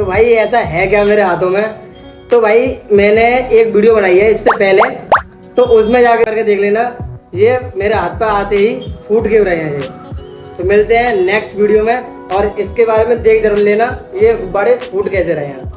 तो भाई ऐसा है क्या मेरे हाथों में। तो भाई मैंने एक वीडियो बनाई है इससे पहले, तो उसमें जाकर करके देख लेना, ये मेरे हाथ पे आते ही फूट क्यों रहे हैं ये। तो मिलते हैं नेक्स्ट वीडियो में, और इसके बारे में देख जरूर लेना ये गुब्बारे फूट कैसे रहे हैं।